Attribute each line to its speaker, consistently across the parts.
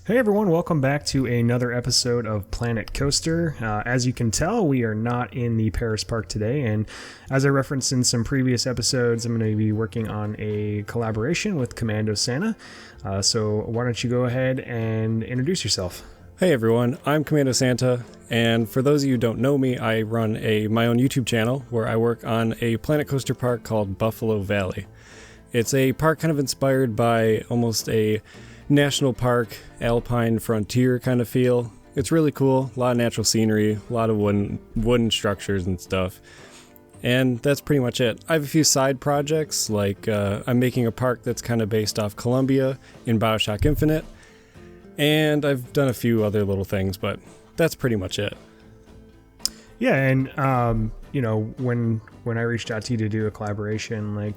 Speaker 1: Hey everyone, welcome back to another episode of Planet Coaster. As you can tell, we are not in the Paris park today, and as I referenced in some previous episodes, I'm going to be working on a collaboration with Commando Santa. So why don't you go ahead and introduce yourself?
Speaker 2: Hey everyone, I'm Commando Santa, and for those of you who don't know me, I run my own YouTube channel where I work on a Planet Coaster park called Buffalo Valley. It's a park kind of inspired by almost a national park, alpine frontier kind of feel. It's really cool, a lot of natural scenery, a lot of wooden structures and stuff. And that's pretty much it. I have a few side projects, like I'm making a park that's kind of based off Columbia in BioShock Infinite. And I've done a few other little things, but that's pretty much it.
Speaker 1: Yeah, and when I reached out to you to do a collaboration,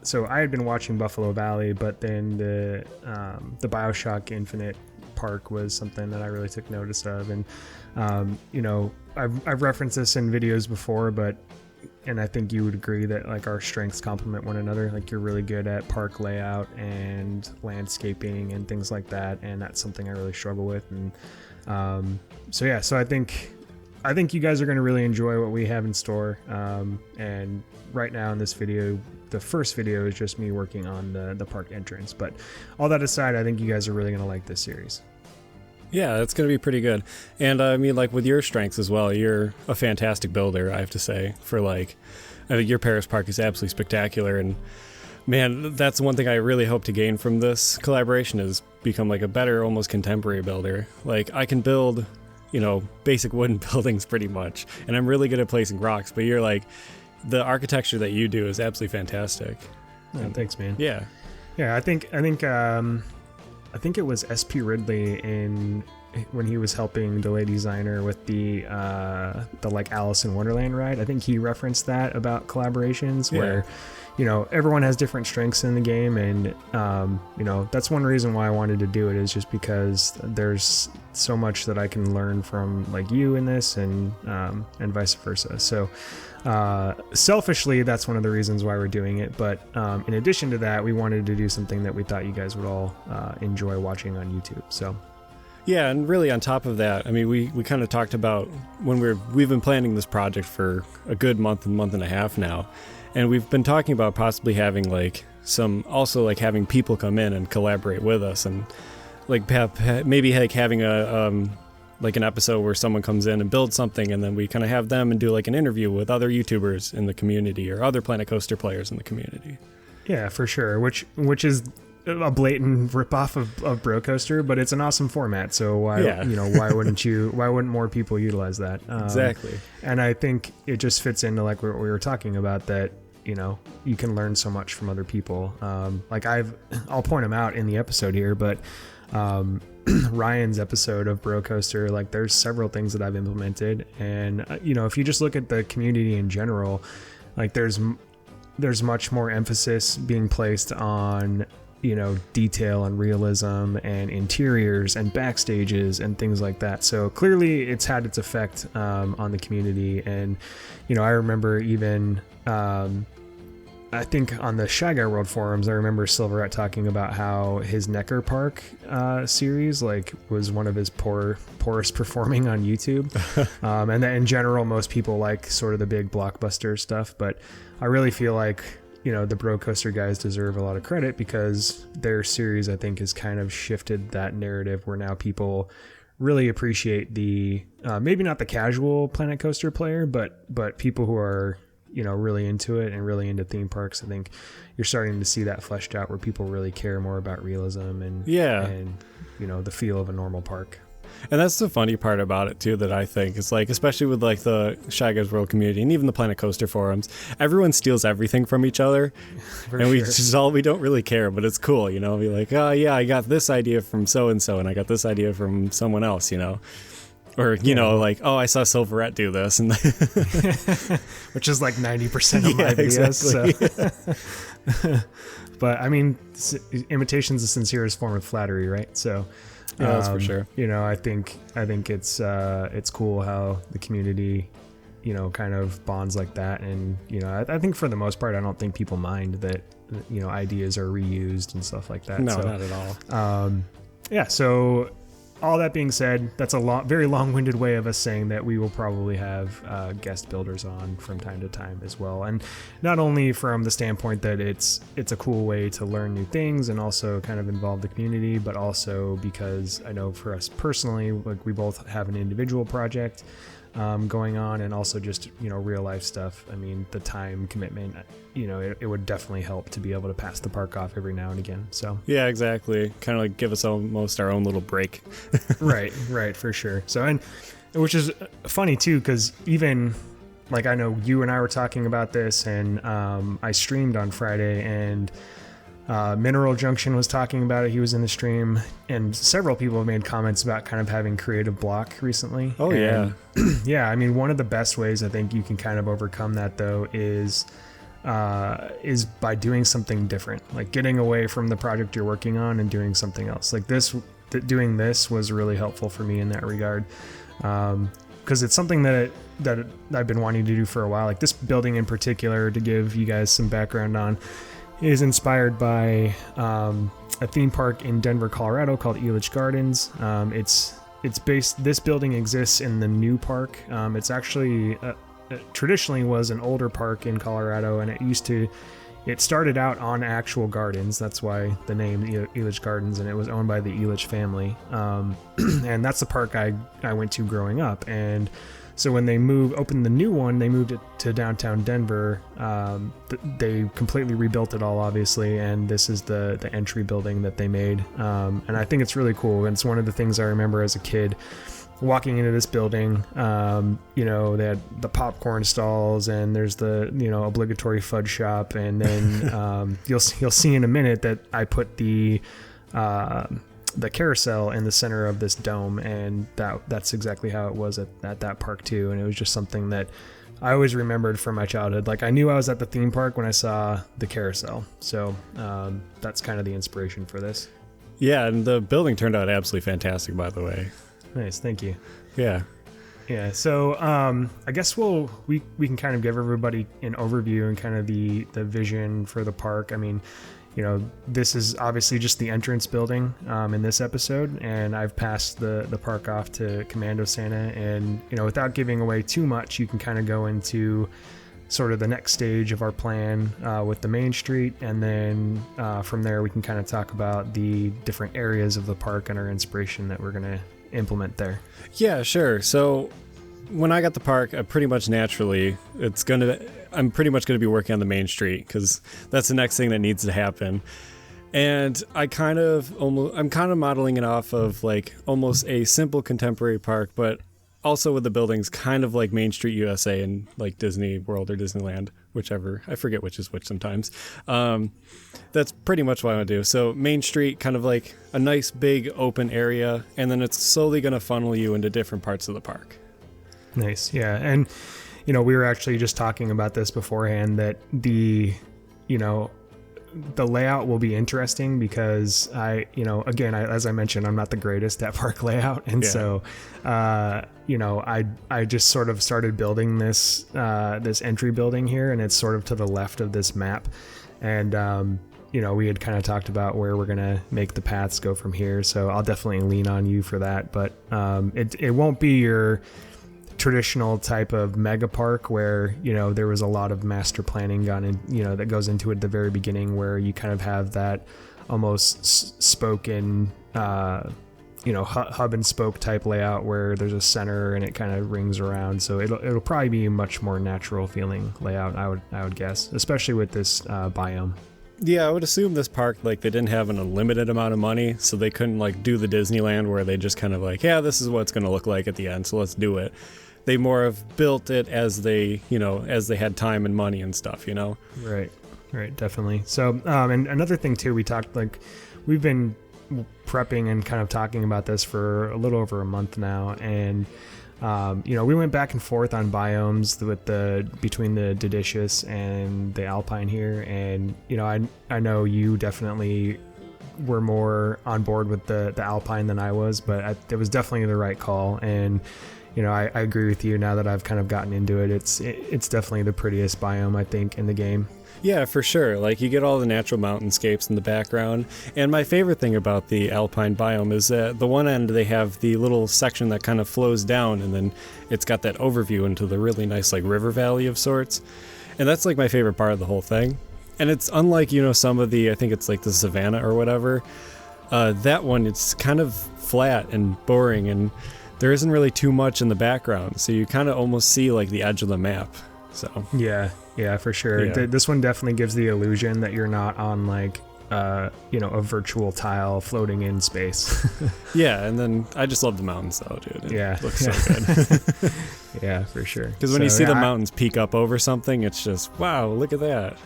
Speaker 1: so I had been watching Buffalo Valley, but then the BioShock Infinite park was something that I really took notice of, and I've referenced this in videos before, and I think you would agree that like our strengths complement one another. Like you're really good at park layout and landscaping and things like that, and that's something I really struggle with. And so I think you guys are going to really enjoy what we have in store. And right now in this video, the first video is just me working on the park entrance. But all that aside, I think you guys are really going to like this series.
Speaker 2: Yeah, it's going to be pretty good. And I mean, like with your strengths as well, you're a fantastic builder, I have to say. I think your Paris park is absolutely spectacular. And man, that's one thing I really hope to gain from this collaboration is become like a better, almost contemporary builder. Like I can build, basic wooden buildings pretty much. And I'm really good at placing rocks, but you're like, the architecture that you do is absolutely fantastic.
Speaker 1: Oh, thanks, man.
Speaker 2: Yeah.
Speaker 1: Yeah, I think it was SP Ridley when he was helping the lay designer with the like Alice in Wonderland ride. I think he referenced that about collaborations where, everyone has different strengths in the game, and that's one reason why I wanted to do it is just because there's so much that I can learn from like you in this, and vice versa. So selfishly, that's one of the reasons why we're doing it. But in addition to that, we wanted to do something that we thought you guys would all enjoy watching on YouTube. So.
Speaker 2: Yeah, and really on top of that, I mean, we kind of talked about when we've been planning this project for a good month and a half now, and we've been talking about possibly having having people come in and collaborate with us, and like maybe like having an episode where someone comes in and builds something, and then we kind of have them and do like an interview with other YouTubers in the community or other Planet Coaster players in the community. Yeah,
Speaker 1: for sure. Which is a blatant ripoff of Bro Coaster, but it's an awesome format. So why wouldn't more people utilize that?
Speaker 2: Exactly.
Speaker 1: And I think it just fits into like what we were talking about, that you can learn so much from other people. I'll point them out in the episode here, but Ryan's episode of Bro Coaster, like there's several things that I've implemented, and if you just look at the community in general, like there's much more emphasis being placed on detail and realism and interiors and backstages and things like that. So clearly it's had its effect on the community. And I remember even I think on the Shy Guy World forums, I remember Silverette talking about how his Necker Park series was one of his poorest performing on YouTube. And that in general, most people like sort of the big blockbuster stuff, but I really feel like the Bro Coaster guys deserve a lot of credit because their series, I think, has kind of shifted that narrative where now people really appreciate the maybe not the casual Planet Coaster player, but people who are really into it and really into theme parks. I think you're starting to see that fleshed out where people really care more about realism and the feel of a normal park.
Speaker 2: And that's the funny part about it too, that I think it's like, especially with like the Shy Guys World community and even the Planet Coaster forums, everyone steals everything from each other. We don't really care, but it's cool, be like, oh yeah, I got this idea from so and so, and I got this idea from someone else, or like, oh, I saw Silverette do this, and
Speaker 1: which is like 90% of my videos.
Speaker 2: Exactly.
Speaker 1: So. But I mean, imitation's the sincerest form of flattery, right? So.
Speaker 2: Yeah, that's for sure.
Speaker 1: I think it's cool how the community, kind of bonds like that, and I think for the most part, I don't think people mind that ideas are reused and stuff like that.
Speaker 2: No, not at all.
Speaker 1: Yeah, so all that being said, that's a very long-winded way of us saying that we will probably have guest builders on from time to time as well, and not only from the standpoint that it's a cool way to learn new things and also kind of involve the community, but also because I know for us personally, like we both have an individual project going on, and also just real life stuff. I mean, the time commitment, it would definitely help to be able to pass the park off every now and again. So
Speaker 2: yeah, exactly, kind of like give us almost our own little break.
Speaker 1: right, for sure. So, and which is funny too, because even like I know you and I were talking about this, and I streamed on Friday, and Mineral Junction was talking about it. He was in the stream, and several people have made comments about kind of having creative block recently.
Speaker 2: Oh,
Speaker 1: and, yeah. I mean, one of the best ways I think you can kind of overcome that though is by doing something different, like getting away from the project you're working on and doing something else. Like doing this was really helpful for me in that regard. Because it's something that I've been wanting to do for a while. Like this building in particular, to give you guys some background on, is inspired by a theme park in Denver, Colorado called Jubilee Gardens. It's based. This building exists in the new park. It's actually it traditionally was an older park in Colorado, and it started out on actual gardens. That's why the name Jubilee Gardens, and it was owned by the Jubilee family. And that's the park I went to growing up. And so when they opened the new one, they moved it to downtown Denver. They completely rebuilt it all, obviously, and this is the entry building that they made. And I think it's really cool. And it's one of the things I remember as a kid walking into this building. They had the popcorn stalls, and there's the obligatory fudge shop, and then you'll see in a minute that I put the carousel in the center of this dome, and that's exactly how it was at that park too. And it was just something that I always remembered from my childhood. Like I knew I was at the theme park when I saw the carousel. So that's kind of the inspiration for this.
Speaker 2: Yeah, and the building turned out absolutely fantastic, by the way.
Speaker 1: Nice, thank you.
Speaker 2: Yeah.
Speaker 1: So I guess we can kind of give everybody an overview and kind of the vision for the park. I mean, this is obviously just the entrance building in this episode, and I've passed the park off to Commando Santa, and without giving away too much, you can kind of go into sort of the next stage of our plan with the main street, and then from there we can kind of talk about the different areas of the park and our inspiration that we're going to implement there.
Speaker 2: Yeah, sure. So when I got the park, I'm pretty much going to be working on the main street, because that's the next thing that needs to happen. And I'm kind of modeling it off of like almost a simple contemporary park, but also with the buildings kind of like Main Street USA and like Disney World or Disneyland, whichever. I forget which is which sometimes. That's pretty much what I want to do. So Main Street, kind of like a nice big open area, and then it's slowly going to funnel you into different parts of the park.
Speaker 1: Nice. Yeah. And we were actually just talking about this beforehand, that the layout will be interesting because as I mentioned, I'm not the greatest at park layout. And so, I just sort of started building this entry building here, and it's sort of to the left of this map. And, we had kind of talked about where we're going to make the paths go from here. So I'll definitely lean on you for that. But it won't be your traditional type of mega park where there was a lot of master planning gone in, that goes into it at the very beginning, where you kind of have that almost spoken hub and spoke type layout where there's a center and it kind of rings around. So it'll probably be a much more natural feeling layout, I would guess, especially with this biome.
Speaker 2: Yeah, I would assume this park, like, they didn't have an unlimited amount of money, so they couldn't like do the Disneyland where they just kind of like, yeah, this is what it's going to look like at the end, so let's do it. They more have built it as they had time and money and stuff, Right, definitely. So, and another thing too, we've been prepping and kind of talking about this for a little over a month now, and we went back and forth on biomes between the Deciduous and the Alpine here, and I know you definitely were more on board with the Alpine than I was, but it was definitely the right call. And
Speaker 1: I agree with you now that I've kind of gotten into it. It's definitely the prettiest biome, I think, in the game.
Speaker 2: Yeah, for sure. Like, you get all the natural mountainscapes in the background. And my favorite thing about the alpine biome is that the one end they have the little section that kind of flows down, and then it's got that overview into the really nice like river valley of sorts. And that's like my favorite part of the whole thing. And it's unlike, some of the, I think it's like the savanna or whatever. That one, it's kind of flat and boring, and there isn't really too much in the background. So you kind of almost see like the edge of the map. So
Speaker 1: yeah, for sure.
Speaker 2: Yeah.
Speaker 1: This one definitely gives the illusion that you're not on like a virtual tile floating in space.
Speaker 2: Yeah, and then I just love the mountains though, dude. It looks so good.
Speaker 1: Yeah, for sure.
Speaker 2: Because when you see the mountains peek up over something, it's just, wow, look at that.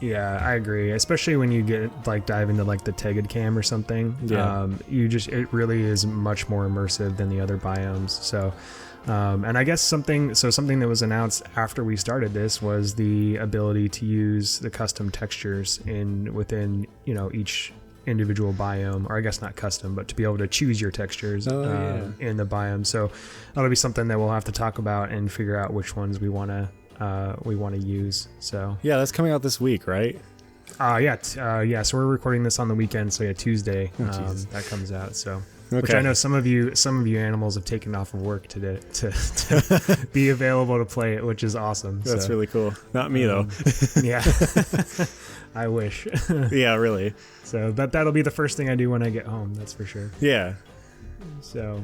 Speaker 1: Yeah, I agree. Especially when you get like dive into like the Tegged Cam or something.
Speaker 2: Yeah.
Speaker 1: It really is much more immersive than the other biomes. So, and I guess something that was announced after we started this was the ability to use the custom textures within each individual biome, or I guess not custom, but to be able to choose your textures in the biome. So that'll be something that we'll have to talk about and figure out which ones we want to use. So
Speaker 2: yeah, that's coming out this week, right?
Speaker 1: So we're recording this on the weekend, so Tuesday that comes out. So
Speaker 2: okay.
Speaker 1: Which I know some of you animals have taken off of work to be available to play it, which is awesome.
Speaker 2: That's really cool. Not me though.
Speaker 1: Yeah. I wish.
Speaker 2: Yeah, really.
Speaker 1: So that'll be the first thing I do when I get home, that's for sure.
Speaker 2: Yeah.
Speaker 1: So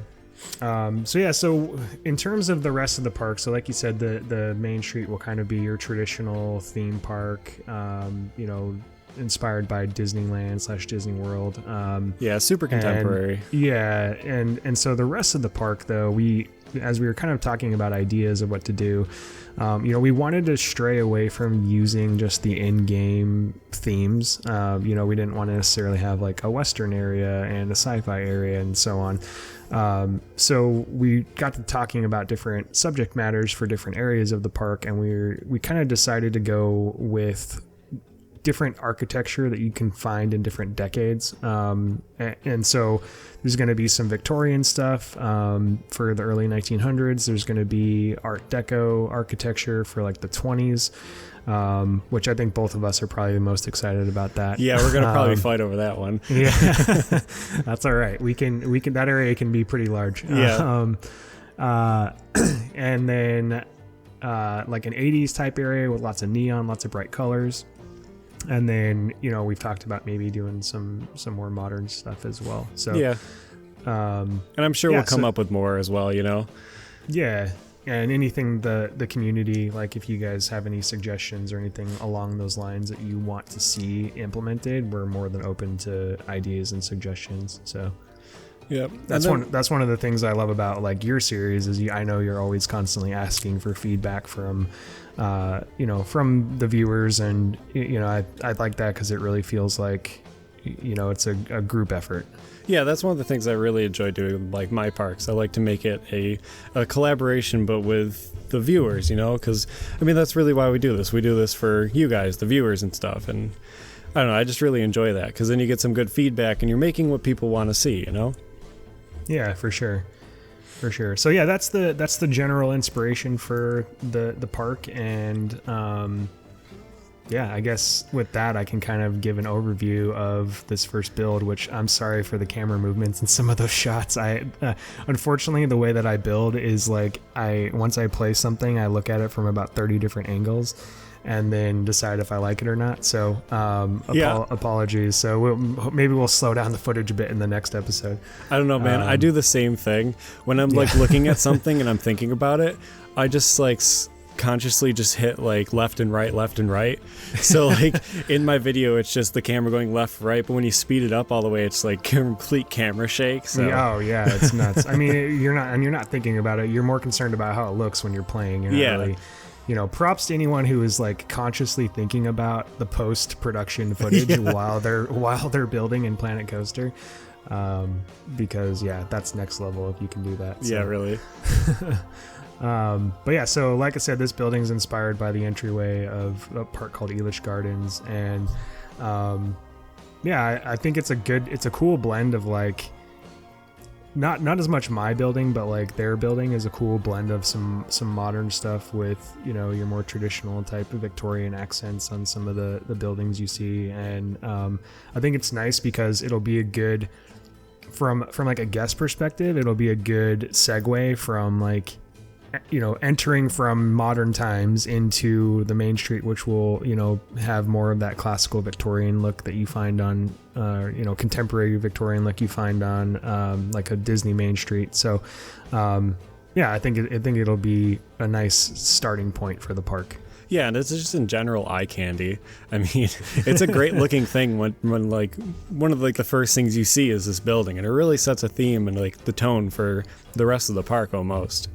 Speaker 1: in terms of the rest of the park, so like you said, the main street will kind of be your traditional theme park, inspired by Disneyland / Disney World.
Speaker 2: Super contemporary.
Speaker 1: And so the rest of the park, though, as we were kind of talking about ideas of what to do, we wanted to stray away from using just the in-game themes. We didn't want to necessarily have like a Western area and a sci-fi area and so on. So we got to talking about different subject matters for different areas of the park, and we kind of decided to go with different architecture that you can find in different decades. And so there's going to be some Victorian stuff for the early 1900s. There's going to be Art Deco architecture for like the 20s, which I think both of us are probably the most excited about that.
Speaker 2: Yeah, we're going to probably fight over that one.
Speaker 1: Yeah, that's all right. We can, that area can be pretty large.
Speaker 2: Yeah.
Speaker 1: And then like an 80s type area with lots of neon, lots of bright colors. And then, we've talked about maybe doing some more modern stuff as well. So
Speaker 2: yeah. And I'm sure we'll come up with more as well,
Speaker 1: Yeah. And anything the community, like if you guys have any suggestions or anything along those lines that you want to see implemented, we're more than open to ideas and suggestions. So
Speaker 2: yep.
Speaker 1: That's one of the things I love about like your series is I know you're always constantly asking for feedback from from the viewers, and I like that because it really feels like it's a group effort.
Speaker 2: Yeah, that's one of the things I really enjoy doing, like my parks. I like to make it a collaboration, but with the viewers, because that's really why we do this. We do this for you guys, the viewers and stuff, and I don't know, I just really enjoy that because then you get some good feedback and you're making what people want to see,
Speaker 1: Yeah, for sure. So yeah, that's the general inspiration for the park, and I guess with that I can kind of give an overview of this first build, which I'm sorry for the camera movements and some of those shots. I unfortunately the way that I build is like once I play something I look at it from about 30 different angles and then decide if I like it or not. So apologies. So maybe we'll slow down the footage a bit in the next episode. I
Speaker 2: don't know, man. I do the same thing when I'm like looking at something and I'm thinking about it. I just like consciously just hit like left and right. So like in my video it's just the camera going left, right, but when you speed it up all the way it's like complete camera shake. So
Speaker 1: oh yeah, it's nuts. You're not thinking about it. You're more concerned about how it looks when you're playing. You're not really, props to anyone who is like consciously thinking about the post-production footage while they're building in Planet Coaster, because that's next level if you can do that. So.
Speaker 2: Yeah, really.
Speaker 1: But yeah, so like I said, this building is inspired by the entryway of a park called Jubilee Gardens, and I think it's a cool blend of like not as much my building, but like their building is a cool blend of some modern stuff with, you know, your more traditional type of Victorian accents on some of the buildings you see. And I think it's nice because it'll be a good, from like a guest perspective, it'll be a good segue from like, you know, entering from modern times into the main street, which will, you know, have more of that classical Victorian look that you find on, you know, contemporary Victorian look you find on like a Disney main street. So, yeah, I think it'll be a nice starting point for the park.
Speaker 2: Yeah, and it's just in general eye candy. I mean, it's a great looking thing when like one of like the first things you see is this building, and it really sets a theme and like the tone for the rest of the park almost.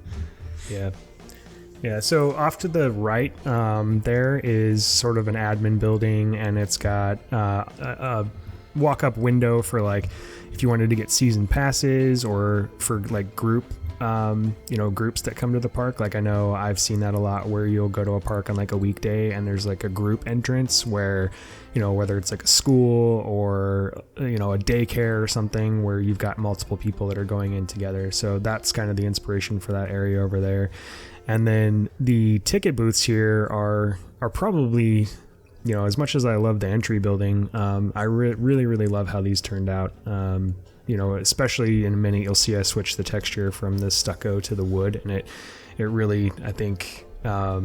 Speaker 2: Yeah. So off to the right, there is sort of an admin building, and it's got a walk-up window for like if you wanted to get season passes or for like group, you know, groups that come to the park. Like I know I've seen that a lot where you'll go to a park on like a weekday and there's like a group entrance where, you know, whether it's like a school or, you know, a daycare or something where you've got multiple people that are going in together. So that's kind of the inspiration for that area over there. And then the ticket booths here are probably, you know, as much as I love the entry building, I really love how these turned out. You know, especially in a minute, you'll see I switch the texture from the stucco to the wood, and it really, I think, I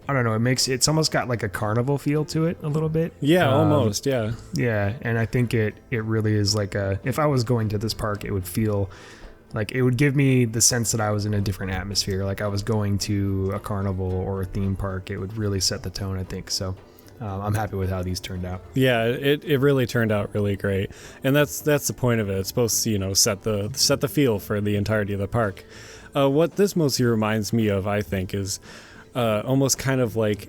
Speaker 2: don't know, it's almost got like a carnival feel to it a little bit. Yeah, almost, yeah.
Speaker 1: Yeah, and I think it really is like if I was going to this park, it would feel like it would give me the sense that I was in a different atmosphere, like I was going to a carnival or a theme park. It would really set the tone, I think, so. I'm happy with how these turned out.
Speaker 2: Yeah, it really turned out really great, and that's the point of it. It's supposed to, you know, set the feel for the entirety of the park. What this mostly reminds me of, I think, is almost kind of like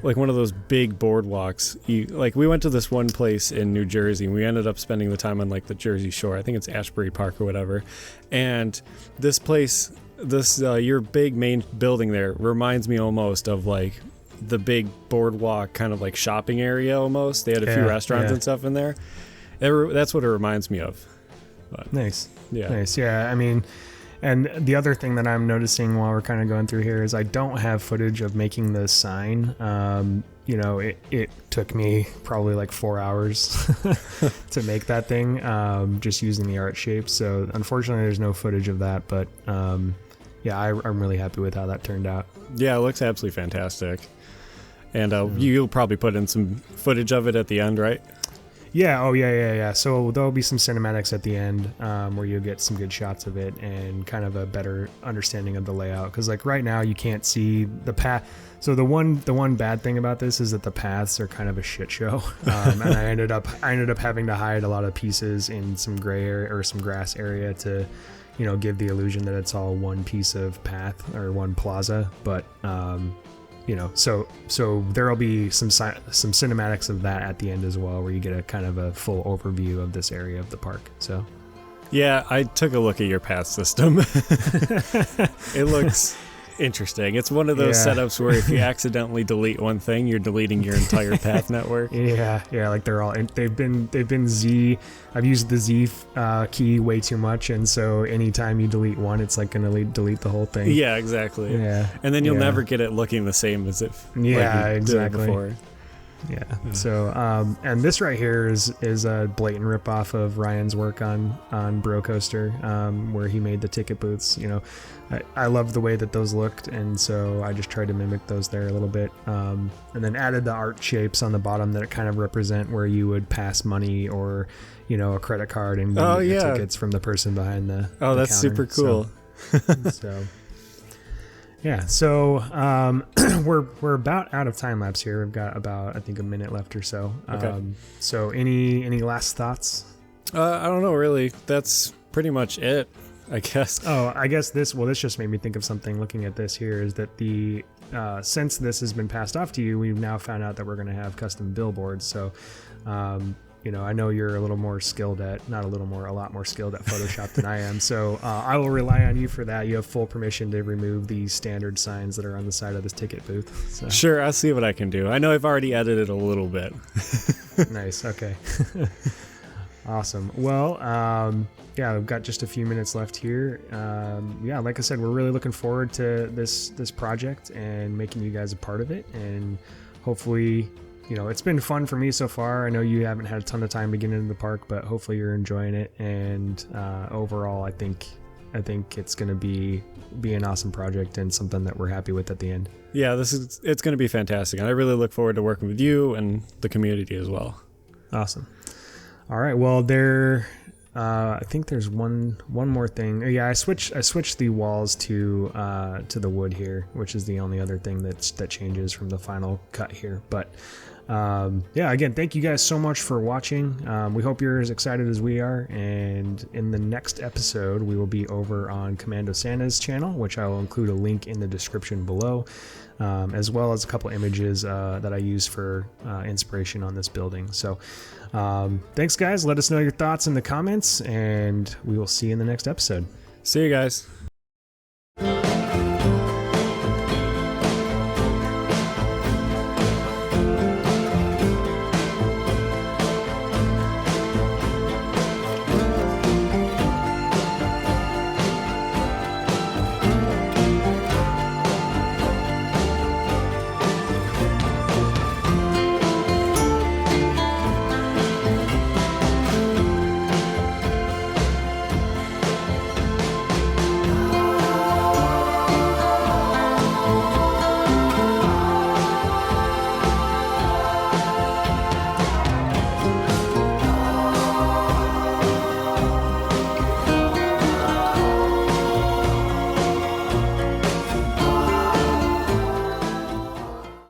Speaker 2: one of those big boardwalks. Like we went to this one place in New Jersey, and we ended up spending the time on like the Jersey Shore. I think it's Ashbury Park or whatever. And this place, your big main building there reminds me almost of like the big boardwalk kind of like shopping area almost. They had a few restaurants and stuff in there. That's what it reminds me of. But,
Speaker 1: nice.
Speaker 2: Yeah.
Speaker 1: I mean, and the other thing that I'm noticing while we're kind of going through here is I don't have footage of making the sign. You know, it took me probably like 4 hours to make that thing, just using the art shapes. So unfortunately there's no footage of that, but yeah, I'm really happy with how that turned out.
Speaker 2: Yeah, it looks absolutely fantastic. And you'll probably put in some footage of it at the end, right?
Speaker 1: Yeah. Oh, yeah. So there'll be some cinematics at the end where you'll get some good shots of it and kind of a better understanding of the layout. Because like right now you can't see the path. So the one bad thing about this is that the paths are kind of a shit show. And I ended up having to hide a lot of pieces in some gray area or some grass area to, you know, give the illusion that it's all one piece of path or one plaza. But you know, so there'll be some cinematics of that at the end as well, where you get a kind of a full overview of this area of the park. So,
Speaker 2: yeah, I took a look at your path system. It looks interesting. It's one of those setups where if you accidentally delete one thing, you're deleting your entire path network.
Speaker 1: Yeah, like they've been Z. I've used the Z key way too much, and so anytime you delete one, it's like gonna delete the whole thing.
Speaker 2: Yeah, exactly.
Speaker 1: Yeah,
Speaker 2: and then you'll never get it looking the same as if
Speaker 1: exactly.
Speaker 2: did it before.
Speaker 1: Yeah. So, and this right here is a blatant ripoff of Ryan's work on Bro Coaster, where he made the ticket booths. You know, I love the way that those looked, and so I just tried to mimic those there a little bit, and then added the art shapes on the bottom that kind of represent where you would pass money or, you know, a credit card and get the tickets from the person behind the
Speaker 2: that's
Speaker 1: counter.
Speaker 2: super cool.
Speaker 1: So yeah, so we're about out of time lapse here. We've got about, I think, a minute left or so.
Speaker 2: Okay.
Speaker 1: So any last thoughts?
Speaker 2: I don't know, really. That's pretty much it, I guess.
Speaker 1: Oh, I guess this just made me think of something looking at this here, is that the since this has been passed off to you, we've now found out that we're going to have custom billboards. So you know, I know you're a lot more skilled at Photoshop than I am. So I will rely on you for that. You have full permission to remove the standard signs that are on the side of this ticket booth. So.
Speaker 2: Sure, I'll see what I can do. I know I've already edited a little bit.
Speaker 1: Nice. Okay. Awesome. Well, yeah, I've got just a few minutes left here. Yeah, like I said, we're really looking forward to this project and making you guys a part of it. And hopefully, you know, it's been fun for me so far. I know you haven't had a ton of time to get into the park, but hopefully you're enjoying it. And overall, I think it's going to be an awesome project and something that we're happy with at the end.
Speaker 2: Yeah, it's going to be fantastic. And I really look forward to working with you and the community as well.
Speaker 1: Awesome. All right. Well, I think there's one more thing. Yeah, I switched the walls to the wood here, which is the only other thing that changes from the final cut here. But yeah, again, thank you guys so much for watching. We hope you're as excited as we are. And in the next episode, we will be over on Commando Santa's channel, which I will include a link in the description below, as well as a couple images that I use for inspiration on this building. So thanks, guys. Let us know your thoughts in the comments, and we will see you in the next episode.
Speaker 2: See you guys.